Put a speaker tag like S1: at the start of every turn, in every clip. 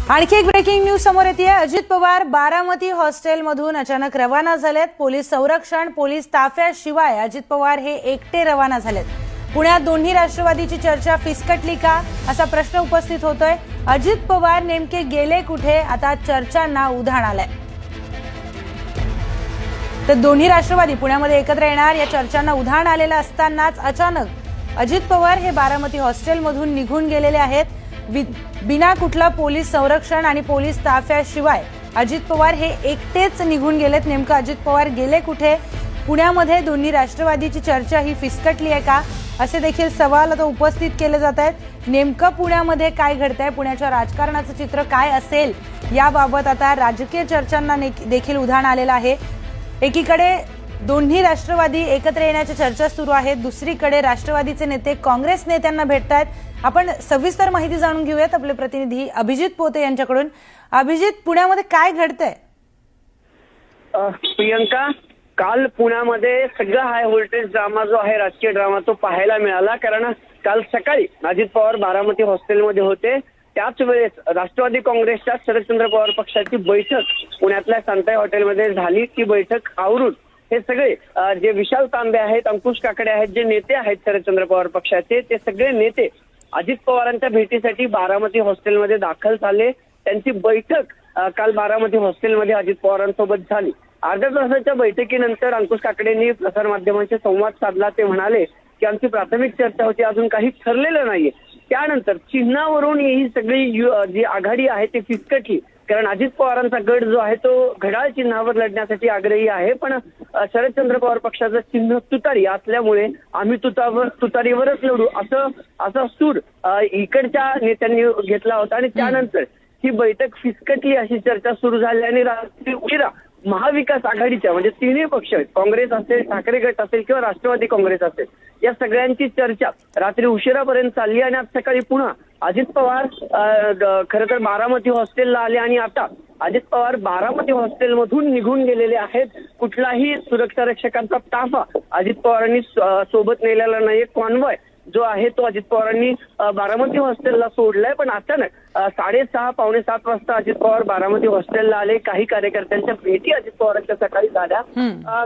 S1: आणखी एक breaking news समोर येते। अजित पवार बारामती हॉस्टेलमधून अचानक रवाना झालेत। पोलीस संरक्षण, पोलीस ताफ्याशिवाय अजित पवार हे एकटे रवाना झालेत। पुण्यात दोन्ही राष्ट्रवादीची चर्चा फिसकटली का असा प्रश्न उपस्थित होतोय। अजित पवार नेमके गेले कुठे, आता चर्चांना उधाण आलंय। तर दोन्ही राष्ट्रवादी पुण्यामध्ये एकत्र येणार या चर्चांना उधाण आलेलं असतानाच अचानक अजित पवार हे बारामती हॉस्टेलमधून निघून गेलेले आहेत। बिना कुठला पोलीस संरक्षण आणि पोलीस ताफ्याशिवाय अजित पवार हे एकटेच निघून गेलेत। नेमकं अजित पवार गेले कुठे, पुण्यामध्ये दोन्ही राष्ट्रवादीची चर्चा ही फिसकटली आहे का, असे देखील सवाल आता उपस्थित केले जात आहेत। नेमकं पुण्यामध्ये काय घडतंय, पुण्याच्या राजकारणाचं चित्र काय असेल याबाबत आता राजकीय चर्चांना देखील उधाण आलेलं आहे। एकीकडे दोन्ही राष्ट्रवादी एकत्र येण्याच्या चर्चा सुरू आहेत, दुसरीकडे राष्ट्रवादीचे नेते काँग्रेस नेत्यांना भेटतायत। आपण सविस्तर माहिती जाणून घेऊयात आपले प्रतिनिधी अभिजित पोते यांच्याकडून। अभिजित, पुण्यामध्ये काय घडतंय?
S2: प्रियंका, काल पुण्यामध्ये सगळा हाय व्होल्टेज ड्रामा जो आहे, राजकीय ड्रामा, तो पाहायला मिळाला। कारण काल सकाळी अजित पवार बारामती हॉस्टेलमध्ये होते, त्याच वेळेस राष्ट्रवादी काँग्रेसच्या शरदचंद्र पवार पक्षाची बैठक पुण्यातल्या सांताई हॉटेलमध्ये झाली। ती बैठक आवरून हे सगळे जे विशाल तांबे आहेत, अंकुश काकडे आहेत, जे नेते आहेत शरदचंद्र पवार पक्षाचे, ते सगळे नेते अजित पवारांच्या भेटीसाठी बारामती हॉस्टेलमध्ये दाखल झाले। त्यांची बैठक काल बारामती हॉस्टेलमध्ये अजित पवारांसोबत झाली। अर्ध्या तासाच्या बैठकीनंतर अंकुश काकडेंनी प्रसारमाध्यमांशी संवाद साधला। ते म्हणाले की आमची प्राथमिक चर्चा होती, अजून काही ठरलेलं नाहीये। त्यानंतर चिन्हावरून ही सगळी जी आघाडी आहे ती फिसकटली। कारण अजित पवारांचा गट जो आहे तो घड्याळ चिन्हावर लढण्यासाठी आग्रही आहे, पण शरदचंद्र पवार पक्षाचं चिन्ह तुतारी असल्यामुळे आम्ही तुतारीवरच लढू असा सूर इकडच्या नेत्यांनी घेतला होता। आणि त्यानंतर ही बैठक फिसकटली अशी चर्चा सुरू झाली आणि रात्री उशिरा महाविकास आघाडीच्या म्हणजे तिन्ही पक्ष, काँग्रेस असेल, ठाकरे गट असेल किंवा राष्ट्रवादी काँग्रेस असेल, या सगळ्यांची चर्चा रात्री उशिरापर्यंत चालली। आणि आज सकाळी पुन्हा अजित पवार खरं तर बारामती हॉस्टेलला आले आणि आता अजित पवार बारामती हॉस्टेलमधून निघून गेलेले आहेत। कुठलाही सुरक्षा रक्षकांचा ताफा अजित पवारांनी सोबत नेलेला नाहीये। कॉन्वॉय जो आहे तो अजित पवारांनी बारामती हॉस्टेलला सोडलाय। पण अचानक 6:30 पावणे 7 वाजता अजित पवार बारामती हॉस्टेलला आले। काही कार्यकर्त्यांच्या भेटी अजित पवारांच्या सकाळी झाल्या।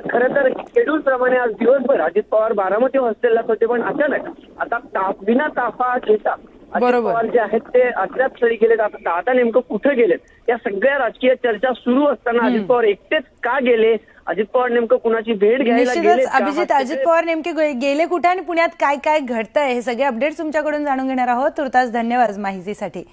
S2: खरं तर शेड्यूल प्रमाणे आज दिवसभर अजित पवार बारामती हॉस्टेललाच होते, पण अचानक आता बिना ताफा घेता अजित पवार जे आहेत ते अद्याप स्थळी गेलेत। आता नेमकं कुठे गेलेत, या सगळ्या राजकीय चर्चा सुरू असताना अजित पवार एकटेच का गेले, अजित पवार नेमकं कुणाची भेट घ्यायला गेले?
S1: अभिजित, अजित पवार नेमके गेले कुठे आणि पुण्यात काय काय घडतंय हे सगळे अपडेट्स तुमच्याकडून जाणून घेणार आहोत। तुर्तास धन्यवाद माहितीसाठी।